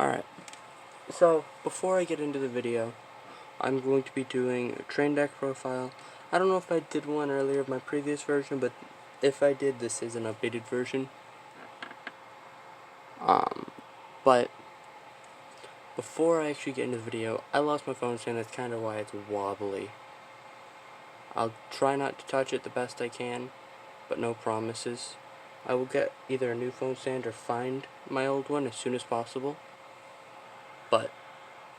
Alright, so before I get into the video, I'm going to be doing a train deck profile. I don't know if I did one earlier of my previous version, but if I did, this is an updated version. But before I actually get into the video, I lost my phone stand. That's kind of why it's wobbly. I'll try not to touch it the best I can, but no promises. I will get either a new phone stand or find my old one as soon as possible. But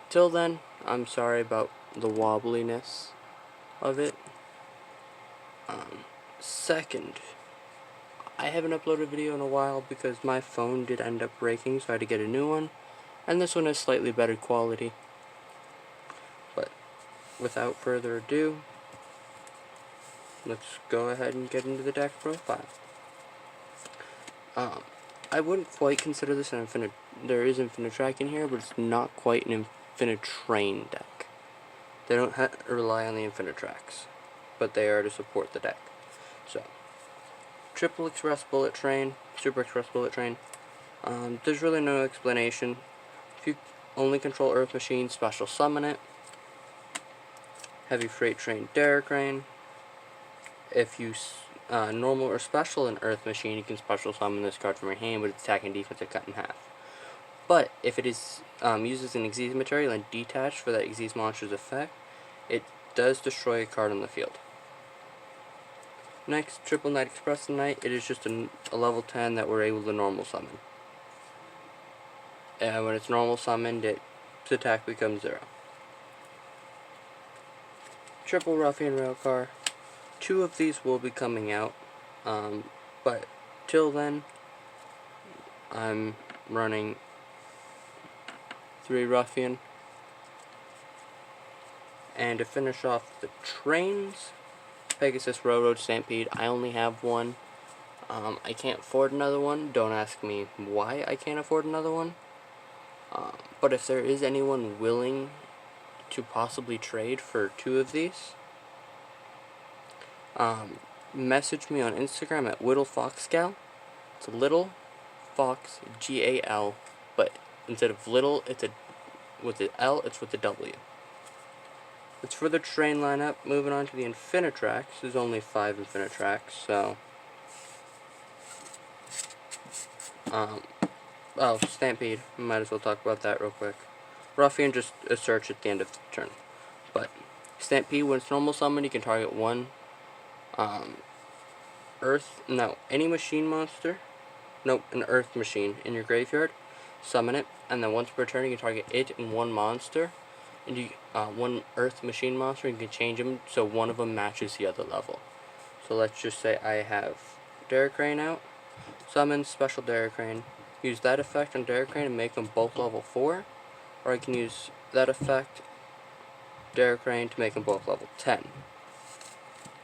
till then, I'm sorry about the wobbliness of it. Second, I haven't uploaded a video in a while because my phone did end up breaking, so I had to get a new one. And this one has slightly better quality. But without further ado, let's go ahead and get into the deck profile. I wouldn't quite consider this an infinite. There is infinite track in here, but it's not quite an infinite train deck. They don't rely on the infinite tracks, but they are to support the deck. So, triple express bullet train, super express bullet train. There's really no explanation. If you only control Earth Machine, special summon it. Heavy freight train, Derrick Crane. If you normal or special an Earth Machine, you can special summon this card from your hand, but its attack and defense are cut in half. But if it is uses an Xyz material and detached for that Xyz monster's effect, it does destroy a card on the field. Next, Triple Night Express Knight. It is just a level 10 that we're able to normal summon. When it's normal summoned, its attack becomes 0. Triple Ruffian Railcar. 2 of these will be coming out, but till then, I'm running 3 Ruffian. And to finish off the trains, Pegasus Railroad Stampede. I only have one. I can't afford another one. Don't ask me why I can't afford another one. But if there is anyone willing to possibly trade for 2 of these, message me on Instagram at WittleFoxGal. It's Little Fox Gal, but instead of little, it's with the L, it's with the W. It's for the train lineup. Moving on to the Infinitracks. There's only 5 Infinitracks, so oh, Stampede. Might as well talk about that real quick. Ruffian, just a search at the end of the turn. But Stampede, when it's normal summon, you can target 1 any machine monster, an Earth Machine in your graveyard, summon it, and then once per turn you can target it and 1 monster, and you 1 Earth Machine monster, and you can change them so one of them matches the other level. So let's just say I have Derrick Crane out, summon special Derrick Crane, use that effect on Derrick Crane and make them both level 4, or I can use that effect, Derrick Crane, to make them both level 10.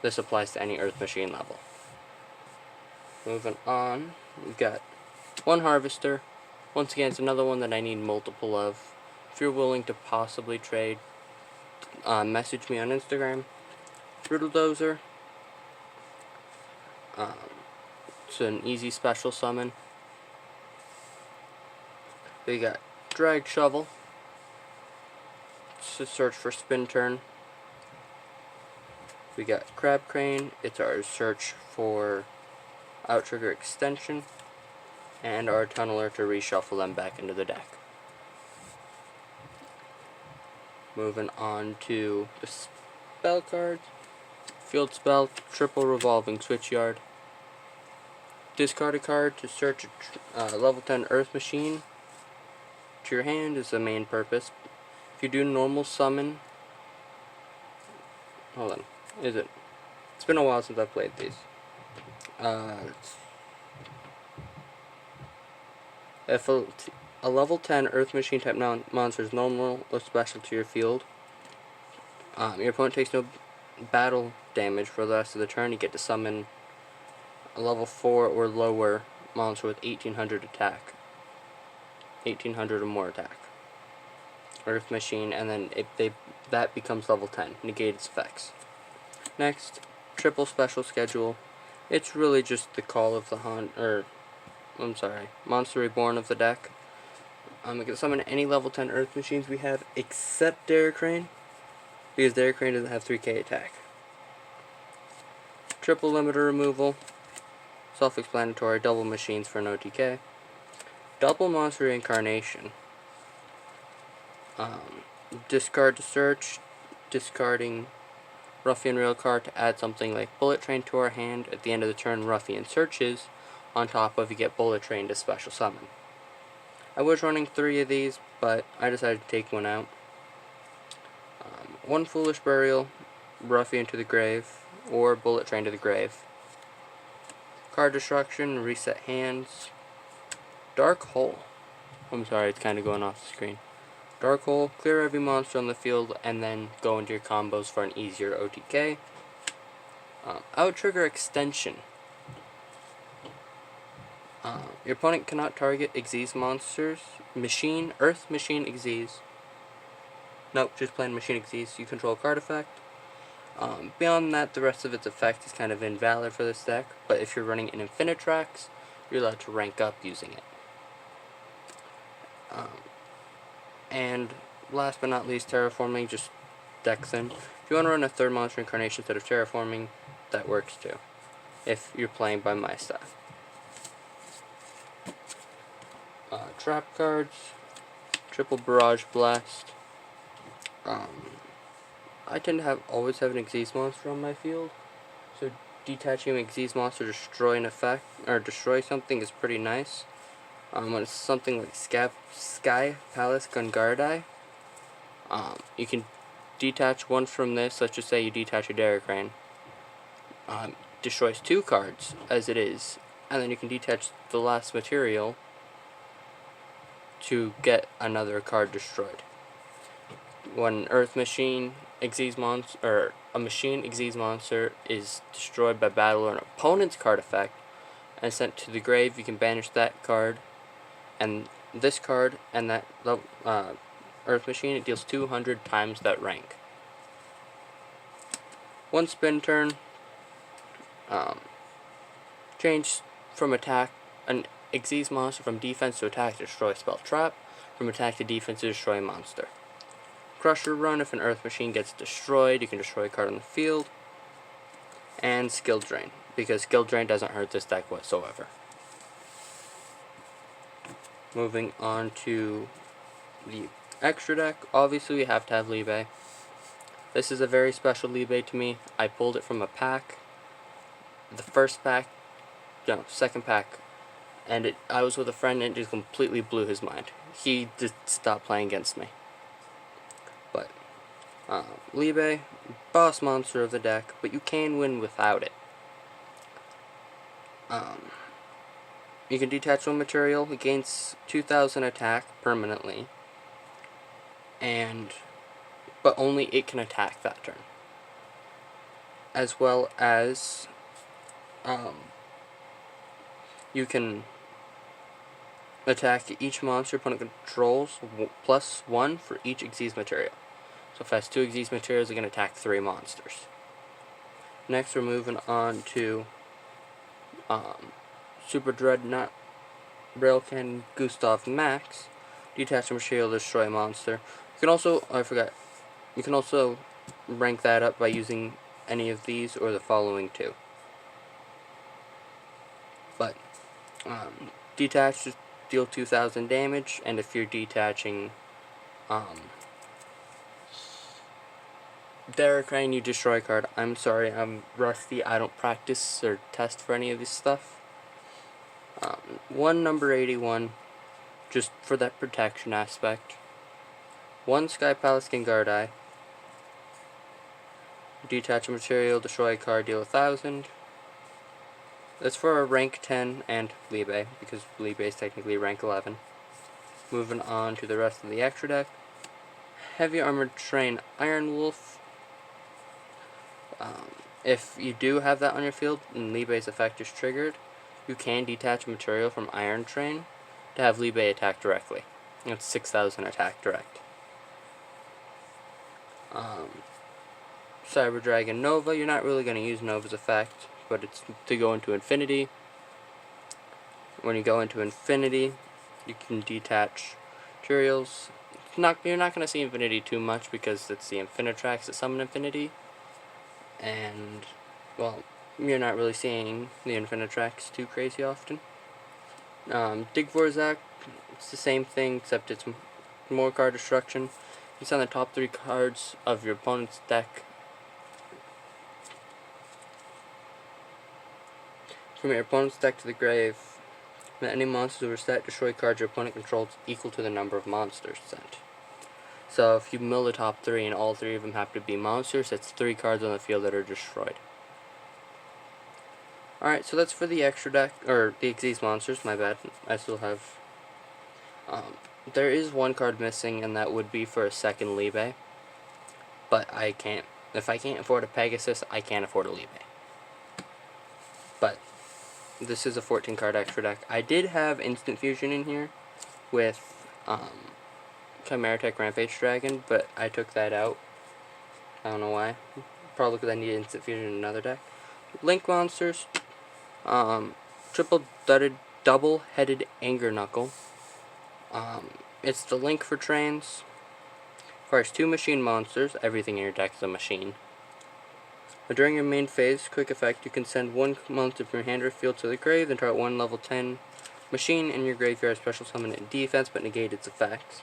This applies to any Earth Machine level. Moving on, we've got 1 Harvester. Once again, it's another one that I need multiple of. If you're willing to possibly trade, message me on Instagram. Riddledozer. It's an easy special summon. We got Drag Shovel. It's a search for spin turn. We got Crab Crane. It's our search for Outrigger extension. And our Tunneler to reshuffle them back into the deck. Moving on to the spell cards. Field Spell, Triple Revolving Switchyard. Discard a card to search a level 10 Earth Machine to your hand is the main purpose. If you do normal summon, hold on, it's been a while since I've played these. If a level 10 Earth Machine type monster is normal or special to your field, your opponent takes no battle damage for the rest of the turn. You get to summon a level 4 or lower monster with 1800 attack. 1800 or more attack. Earth Machine, and then that becomes level 10. Negate its effects. Next, Triple Special Schedule. It's really just the Call of the Monster Reborn of the deck. We can summon any level 10 Earth machines we have except Daracrane, because Daracrane doesn't have 3k attack. Triple limiter removal, self-explanatory, double machines for no TK. Double monster reincarnation. Discard to search, discarding Ruffian Railcar to add something like Bullet Train to our hand. At the end of the turn, Ruffian searches, on top of you get Bullet Train to special summon. I was running 3 of these, but I decided to take one out. One Foolish Burial, Ruffian to the grave, or Bullet Train to the grave. Card destruction, reset hands. Dark Hole. I'm sorry, it's kind of going off the screen. Dark Hole, clear every monster on the field, and then go into your combos for an easier OTK. Out-trigger extension. Your opponent cannot target Xyz monsters. Earth Machine Xyz. Nope, just plain Machine Xyz. You control a card effect. Beyond that, the rest of its effect is kind of invalid for this deck, but if you're running an Infinitrax, you're allowed to rank up using it. And last but not least, Terraforming, just decks in. If you want to run a third monster incarnation instead of Terraforming, that works too, if you're playing by my style. Trap cards, triple Barrage Blast. I tend to always have an Xyz monster on my field, so detaching an Xyz monster to destroy an effect, or destroy something is pretty nice. When it's something like Sky Palace Gungardai, you can detach one from this. Let's just say you detach a Daracrane. Destroys 2 cards, as it is, and then you can detach the last material to get another card destroyed. When Earth Machine Xyz monster, or a Machine Xyz monster is destroyed by battle or an opponent's card effect and sent to the grave, you can banish that card and this card and that Earth Machine. It deals 200 times that rank. One spin turn. Change from attack an Xyz monster from defense to attack to destroy a spell trap, from attack to defense to destroy a monster. Crusher Run, if an Earth Machine gets destroyed, you can destroy a card on the field. And Skill Drain, because Skill Drain doesn't hurt this deck whatsoever. Moving on to the extra deck, obviously we have to have Libe. This is a very special Libe to me. I pulled it from a pack. The first pack, no, second pack, and I was with a friend and it just completely blew his mind. He just stopped playing against me. But Libe, boss monster of the deck, but you can win without it. You can detach one material, it gains 2,000 attack permanently, but only it can attack that turn. As well as you can attack each monster opponent controls +1 for each Xyz material. So if it has 2 Xyz materials, it can attack 3 monsters. Next, we're moving on to Super Dreadnought Railcan Gustav Max. Detach material to destroy a monster. You can also, you can also rank that up by using any of these or the following 2. But detach to deal 2,000 damage, and if you're detaching Daracrane, you destroy a card. I'm sorry, I'm rusty. I don't practice or test for any of this stuff. One number 81, just for that protection aspect. One Sky Palace Gungardai. Detach a material, destroy a card, deal 1,000. That's for a rank 10 and Libe, because Libe is technically rank 11. Moving on to the rest of the extra deck. Heavy Armored Train Iron Wolf. If you do have that on your field and Libe's effect is triggered, you can detach material from Iron Train to have Libe attack directly. It's 6,000 attack direct. Cyber Dragon Nova, you're not really going to use Nova's effect, but it's to go into Infinity. When you go into Infinity, you can detach materials. You're not going to see Infinity too much because it's the Infinitrax that summon Infinity. And, well, you're not really seeing the Infinitrax too crazy often. Dig Vorzak, it's the same thing except it's more card destruction. You send the top 3 cards of your opponent's deck from your opponent's deck to the grave. When any monsters were set, destroy cards your opponent controls equal to the number of monsters sent. So if you mill the top 3 and all 3 of them have to be monsters, that's 3 cards on the field that are destroyed. Alright, so that's for the extra deck, or the Xyz monsters, my bad. I still have... there is one card missing, and that would be for a second Libe. But I can't... If I can't afford a Pegasus, I can't afford a Libe. But this is a 14 card extra deck. I did have Instant Fusion in here with Chimeratech Rampage Dragon, but I took that out. I don't know why. Probably because I needed Instant Fusion in another deck. Link monsters. Double-headed Anger Knuckle. It's the Link for trains. Requires 2 machine monsters. Everything in your deck is a machine. But during your main phase, quick effect, you can send 1 monster from your hand or field to the grave, then target 1 level 10 machine in your graveyard, special summon it in defense, but negate its effects.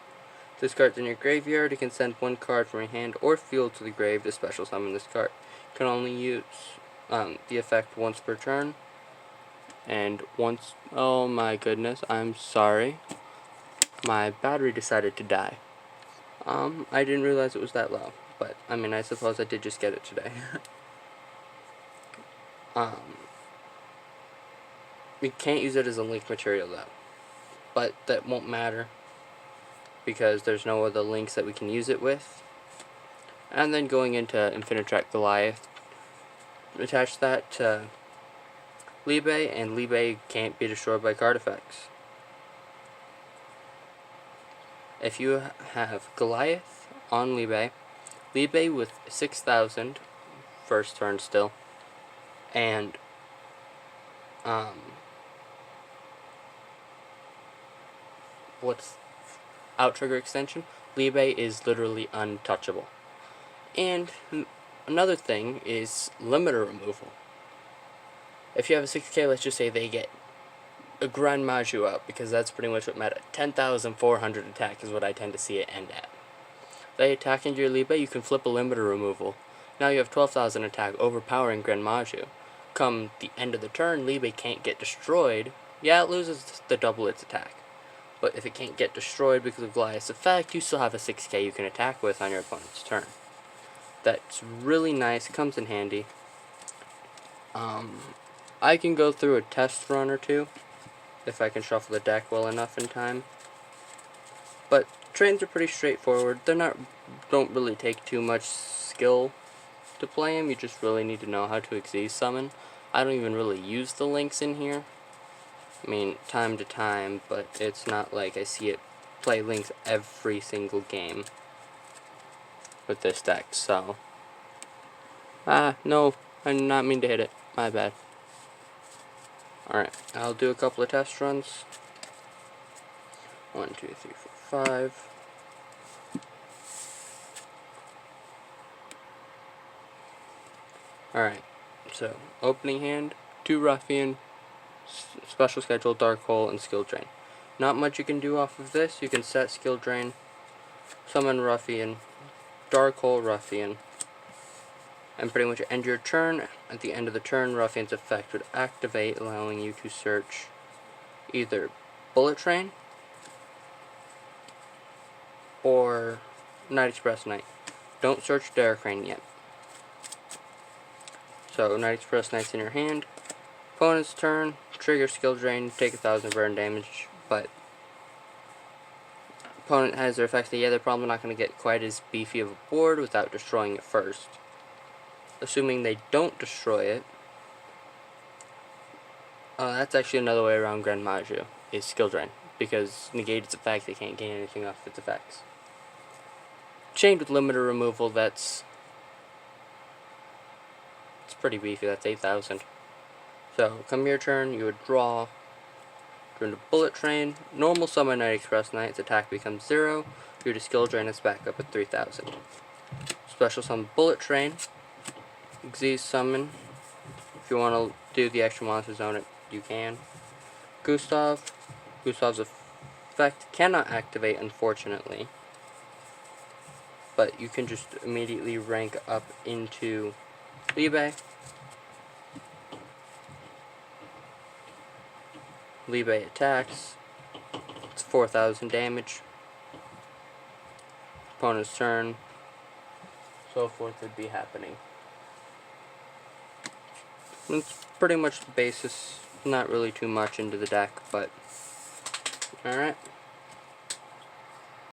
This card's in your graveyard, you can send 1 card from your hand or field to the grave to special summon this card. You can only use the effect once per turn. And once... Oh my goodness, I'm sorry. My battery decided to die. I didn't realize it was that low. But, I mean, I suppose I did just get it today. We can't use it as a link material though, but that won't matter because there's no other links that we can use it with. And then going into Infinitrack Goliath, attach that to Libe, and Libe can't be destroyed by card effects. If you have Goliath on Libe with 6,000 first turn still, and what's Outrigger extension, Libe is literally untouchable. And another thing is limiter removal. If you have a 6k, let's just say they get a Grand Maju out, because that's pretty much what meta. 10,400 attack is what I tend to see it end at. They attack into your Libe, you can flip a limiter removal. Now you have 12,000 attack, overpowering Grand Maju. Come the end of the turn, Libe can't get destroyed. Yeah, it loses the double its attack. But if it can't get destroyed because of Goliath's effect, you still have a 6k you can attack with on your opponent's turn. That's really nice, it comes in handy. I can go through a test run or two, if I can shuffle the deck well enough in time. But trains are pretty straightforward. Don't really take too much skill to play them. You just really need to know how to Xyz summon. I don't even really use the links in here. I mean, time to time, but it's not like I see it play links every single game with this deck, so... no, I did not mean to hit it. My bad. Alright, I'll do a couple of test runs. 1, 2, 3, 4, 5. Alright, so opening hand, 2 Ruffian, Special Schedule, Dark Hole, and Skill Drain. Not much you can do off of this. You can set Skill Drain, summon Ruffian, Dark Hole Ruffian, and pretty much end your turn. At the end of the turn, Ruffian's effect would activate, allowing you to search either Bullet Train or Night Express Knight. Don't search Daracrane yet. So, Night Express Knight's in your hand. Opponent's turn, trigger Skill Drain, take 1,000 burn damage, but opponent has their effects. Yeah, they're probably not going to get quite as beefy of a board without destroying it first. Assuming they don't destroy it, that's actually another way around Grand Maju, is Skill Drain, because negate its effect, they can't gain anything off its effects. Chained with limiter removal, it's pretty beefy. That's 8,000. So, come your turn, you would draw During the Bullet Train, normal summon Night Express Knight, its attack becomes 0. Due to skill drain, it's back up at 3000. Special summon Bullet Train. Xyz summon. If you want to do the extra monster zone, you can. Gustav. Gustav's effect cannot activate, unfortunately. But you can just immediately rank up into Liu Bei. Liu Bei attacks. It's 4000 damage. Opponent's turn. So forth would be happening. It's pretty much the basis. Not really too much into the deck, but alright.